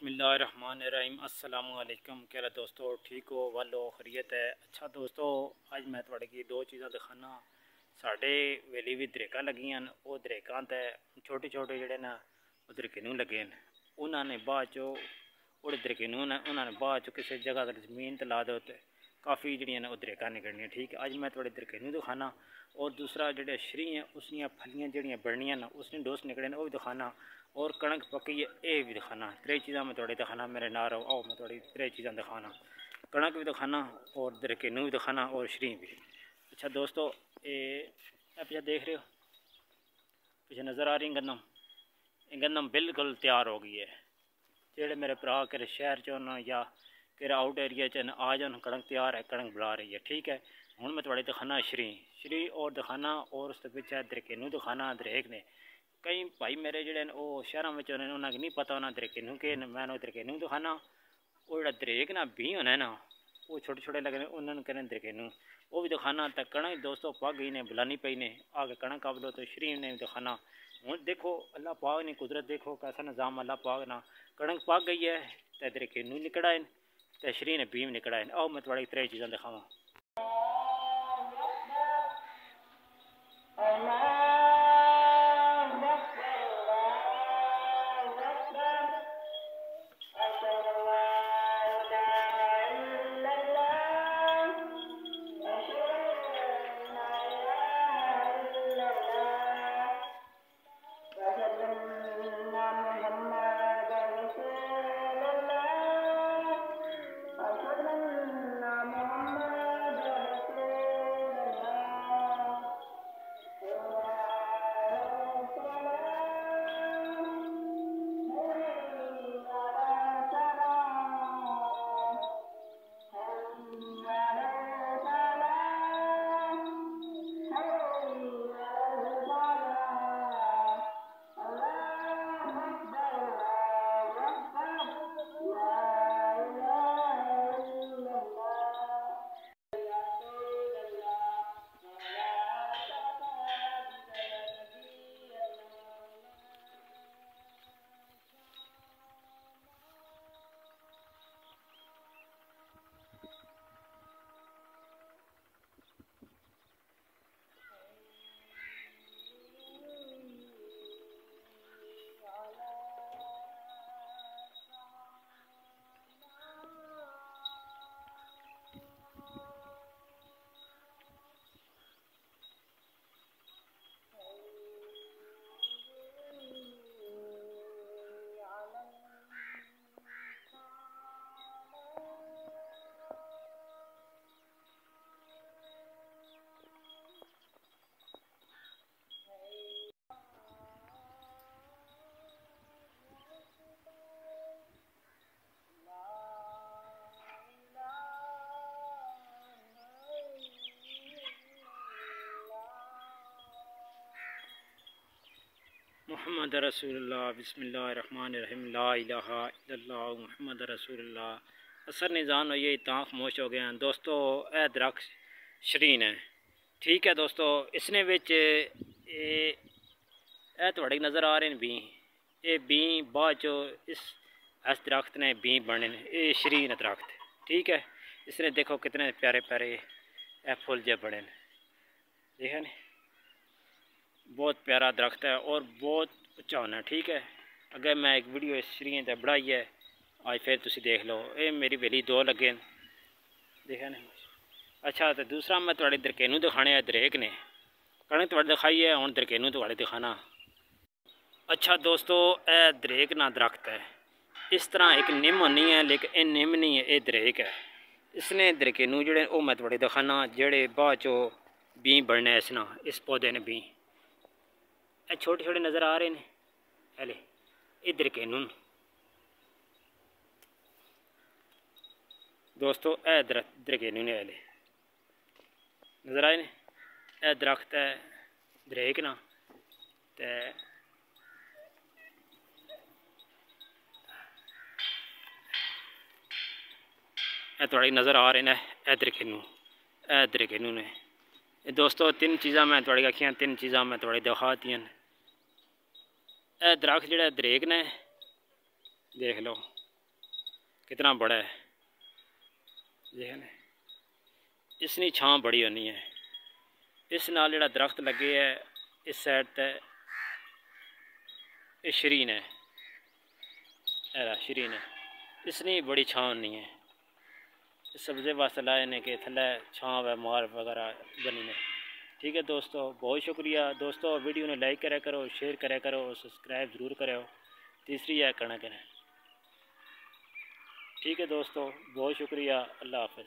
बिस्मिल्लाहिर्रहमानिर्रहीम। अस्सलाम वालेकुम। क्या दोस्तों ठीक हो? वालो खैरियत है। अच्छा दोस्तों, अज मैं थोड़े की दो चीज़ां दिखाना। साढ़े वेली भी दरेका लगियां, वो दरेकां ते छोटे छोटे जोड़े ना दरकेनू लगे न। उन्होंने बाद चो उड़े दरकेनू ने उन्होंने बाद चो किसी जगह अगर जमीन ते ला दो तो काफ़ी जड़ियां ने दरेका निकलनियाँ। ठीक है, अज मैं थोड़े दरकेनू दिखाना। और दूसरा जो शरी है उसनियाँ फलियाँ जड़ियाँ बननियां न उसने डोस निकले वो भी दिखाना। और कणक पकी है ये भी दिखाना। त्रै चीज़ा मैं थोड़े दिखाना। मेरे नाल रहो, आओ मैं थोड़ी त्रै चीज़ा दिखाना। कणक भी दिखाना और दरकेनू भी दिखाना और शरी भी। अच्छा दोस्तों, ये पीछे देख रहे हो, पीछे नज़र आ रही गंदम, ये गंदम बिल्कुल तैयार हो गई है। जेड़े मेरे भरा के शहर च न या कि आउट एरिया च आ जान, कणक तैयार है, कणक बुला रही है। ठीक है, हूँ मैं थोड़े दिखाना शरी और दिखाना और उस पिछे दरकेनू दिखाना दरेक ने। कई भाई मेरे जोड़े वो शहरों में उन्होंने नहीं पता उन्होंने दरकेनू के मैं दरकेनू दिखाना। वो जो दरेक ना भी होना ना वो छोटे छोटे लगने उन्होंने कहने दरकेनू वो भी दिखाना। तो कणक दोस्तों पग गई ने बुलानी पई ने आगे कणक काब लो तो शरीर ने भी दिखाना। हूँ देखो अल्लाह पाक ने कुदरत देखो कैसा निज़ाम अल्लाह पाक ना। कणक पक गई है तो दरकेनू निकड़ा तो शरीर ने बीम निकड़ा। आओ मैं थोड़ी त्रै चीज़ा दिखावा। मुहम्मद रसूलुल्लाह बिस्मिल्लाहिर्रहमानिर्रहीम ला इलाहा इल्लल्लाह मुहम्मद रसूलुल्लाह। असर निजान हो ये इतना खामोश हो गए हैं दोस्तों। ए दरख्त शरीन है। ठीक है दोस्तों, इसने विच थोड़े नज़र आ रहे हैं बी ये बी बाद चो इस दरख्त ने बी बने ये शरीन दरख्त। ठीक है, इसने देखो कितने प्यारे प्यारे फुल जे बने देखे न। बहुत प्यारा दरख्त है और बहुत उच्चा होना। ठीक है, अगर मैं एक वीडियो शरीन ते बनाई है आज फिर तुसी देख लो। ये मेरी वेली दो लगे देखे न। अच्छा, तो दूसरा मैं थोड़े दरकेनू दिखाने दरेक ने। कणक थोड़े दिखाई है, हूँ दरकेनू थोड़े दिखाना। अच्छा दोस्तों, यह दरेक ना दरख्त है। इस तरह एक निम होनी है लेकिन ये निम नहीं है, ये दरेक है। इसने दरकेनू जोड़े वो मैं थोड़े दिखाना जेड़े बाद चो बी बनने इसना इस पौधे ने बी छोटे छोटे नज़र आ रहे हैं। हले ये दरकेनू दोस्तों ए दरकेनू ने हले नज़र आए ने। यह दरख्त है दरेक ना ते थोड़ी नज़र आ रहे हैं। ए दरकेनू ने दोस्तों तीन चीज़ा मैं थोड़ी आखियां, तीन चीज़ा मैं थोड़ी दिखातियां। यह दरख्त जो दरेक ने देख लो कितना बड़ा है, देखें इसनी छां बड़ी होनी है। इस नाल जिहड़ा दरख्त लगे है इस साइड ते ये शरीन है, ऐरा शरीन है, इसनी बड़ी छां होनी है। सब्जे वास्ते लाए ने कि थल्ले छां व मार वगैरह बनी ने। ठीक है दोस्तों, बहुत शुक्रिया दोस्तों। वीडियो ने लाइक करा करो, शेयर करा करो, सब्सक्राइब ज़रूर करो। तीसरी है कणक है। ठीक है दोस्तों, बहुत शुक्रिया, अल्लाह हाफ़िज़।